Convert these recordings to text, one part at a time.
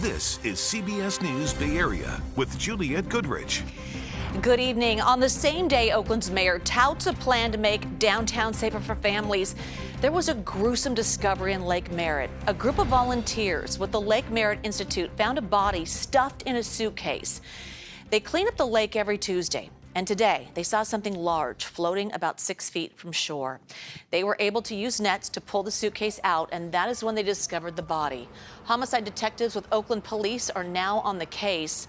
This is CBS News Bay Area with Juliette Goodrich. Good evening. On the same day, Oakland's mayor touts a plan to make downtown safer for families. There was a gruesome discovery in Lake Merritt. A group of volunteers with the Lake Merritt Institute found a body stuffed in a suitcase. They clean up the lake every Tuesday, and today they saw something large floating about 6 feet from shore. They were able to use nets to pull the suitcase out, and that is when they discovered the body. Homicide detectives with Oakland police are now on the case.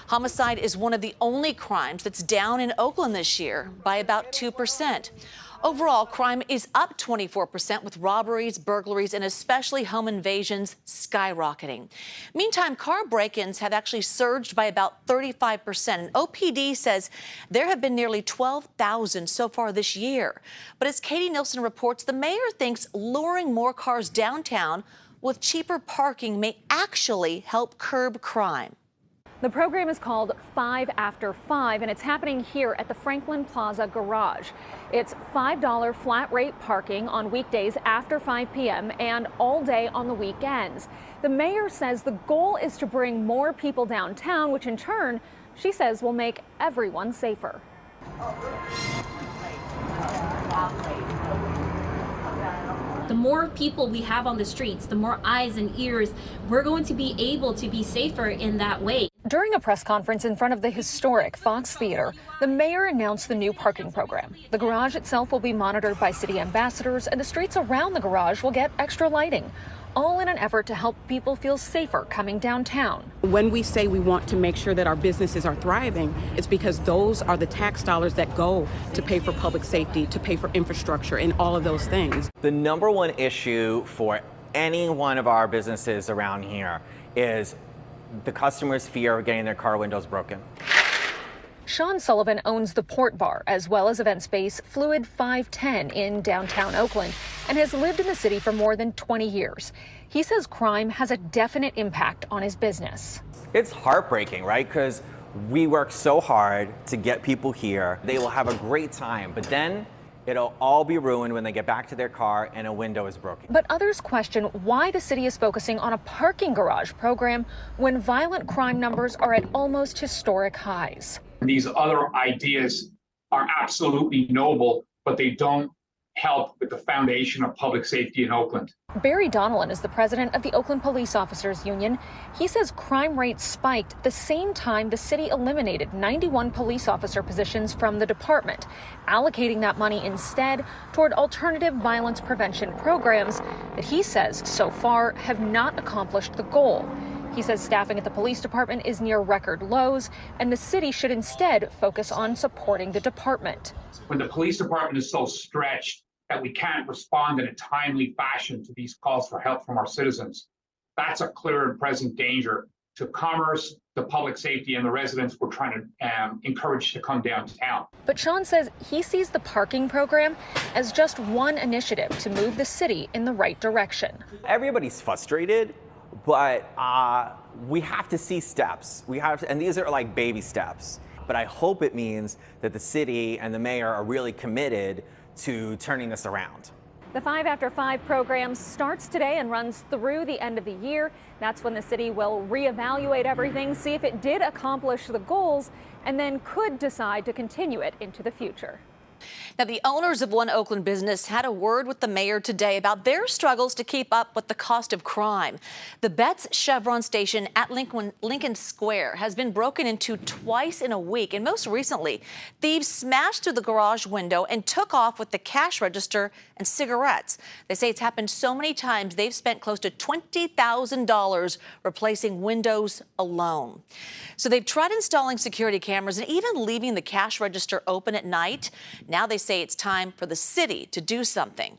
Homicide is one of the only crimes that's down in Oakland this year by about 2%. Overall, crime is up 24%, with robberies, burglaries, and especially home invasions skyrocketing. Meantime, car break-ins have actually surged by about 35%. And OPD says there have been nearly 12,000 so far this year. But as Katie Nielsen reports, the mayor thinks luring more cars downtown with cheaper parking may actually help curb crime. The program is called 5 After 5, and it's happening here at the Franklin Plaza Garage. It's $5 flat rate parking on weekdays after 5 p.m. and all day on the weekends. The mayor says the goal is to bring more people downtown, which in turn, she says, will make everyone safer. The more people we have on the streets, the more eyes and ears, we're going to be able to be safer in that way. During a press conference in front of the historic Fox Theater, the mayor announced the new parking program. The garage itself will be monitored by city ambassadors, and the streets around the garage will get extra lighting, all in an effort to help people feel safer coming downtown. When we say we want to make sure that our businesses are thriving, it's because those are the tax dollars that go to pay for public safety, to pay for infrastructure, and all of those things. The number one issue for any one of our businesses around here is the customer's fear of getting their car windows broken. Sean Sullivan owns the Port Bar, as well as event space Fluid 510 in downtown Oakland, and has lived in the city for more than 20 years. He says crime has a definite impact on his business. It's heartbreaking, right? Because we work so hard to get people here. They will have a great time, but then it'll all be ruined when they get back to their car and a window is broken. But others question why the city is focusing on a parking garage program when violent crime numbers are at almost historic highs. These other ideas are absolutely noble, but they don't help with the foundation of public safety in Oakland. Barry Donnellan is the president of the Oakland Police Officers Union. He says crime rates spiked the same time the city eliminated 91 police officer positions from the department, allocating that money instead toward alternative violence prevention programs that he says so far have not accomplished the goal. He says staffing at the police department is near record lows, and the city should instead focus on supporting the department. When the police department is so stretched that we can't respond in a timely fashion to these calls for help from our citizens, that's a clear and present danger to commerce, the public safety, and the residents we're trying to encourage to come downtown. But Sean says he sees the parking program as just one initiative to move the city in the right direction. Everybody's frustrated, but we have to see steps. And these are like baby steps. But I hope it means that the city and the mayor are really committed to turning this around. The 5 After 5 program starts today and runs through the end of the year. That's when the city will reevaluate everything, see if it did accomplish the goals, and then could decide to continue it into the future. Now, the owners of one Oakland business had a word with the mayor today about their struggles to keep up with the cost of crime. The Betts Chevron station at Lincoln Square has been broken into twice in a week, and most recently, thieves smashed through the garage window and took off with the cash register and cigarettes. They say it's happened so many times they've spent close to $20,000 replacing windows alone. So they've tried installing security cameras and even leaving the cash register open at night. Now they say it's time for the city to do something.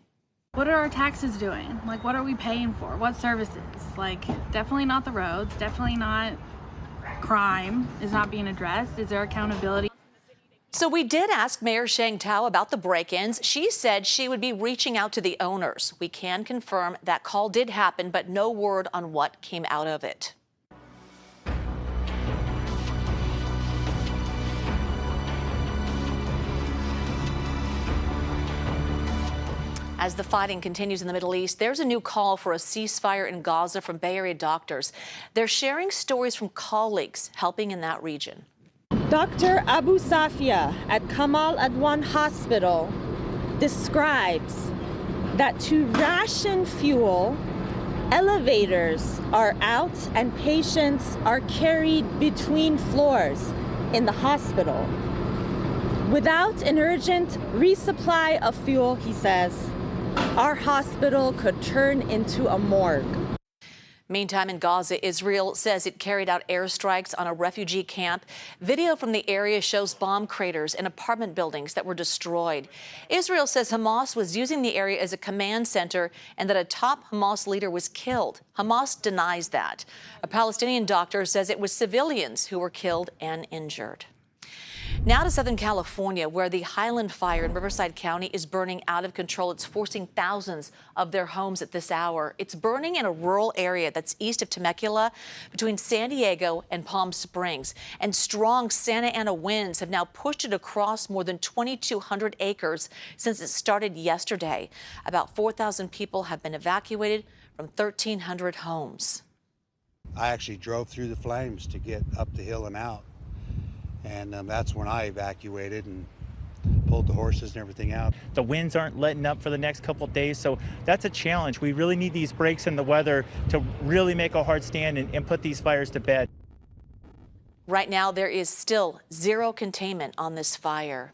What are our taxes doing? Like, what are we paying for? What services? Like, definitely not the roads, definitely not crime is not being addressed. Is there accountability? So we did ask Mayor Sheng Tao about the break-ins. She said she would be reaching out to the owners. We can confirm that call did happen, but no word on what came out of it. As the fighting continues in the Middle East, there's a new call for a ceasefire in Gaza from Bay Area doctors. They're sharing stories from colleagues helping in that region. Dr. Abu Safia at Kamal Adwan Hospital describes that to ration fuel, elevators are out and patients are carried between floors in the hospital. Without an urgent resupply of fuel, he says, our hospital could turn into a morgue. Meantime, in Gaza, Israel says it carried out airstrikes on a refugee camp. Video from the area shows bomb craters and apartment buildings that were destroyed. Israel says Hamas was using the area as a command center and that a top Hamas leader was killed. Hamas denies that. A Palestinian doctor says it was civilians who were killed and injured. Now to Southern California, where the Highland Fire in Riverside County is burning out of control. It's forcing thousands of their homes at this hour. It's burning in a rural area that's east of Temecula, between San Diego and Palm Springs. And strong Santa Ana winds have now pushed it across more than 2,200 acres since it started yesterday. About 4,000 people have been evacuated from 1,300 homes. I actually drove through the flames to get up the hill and out. And that's when I evacuated and pulled the horses and everything out. The winds aren't letting up for the next couple of days, so that's a challenge. We really need these breaks in the weather to really make a hard stand and put these fires to bed. Right now, there is still zero containment on this fire.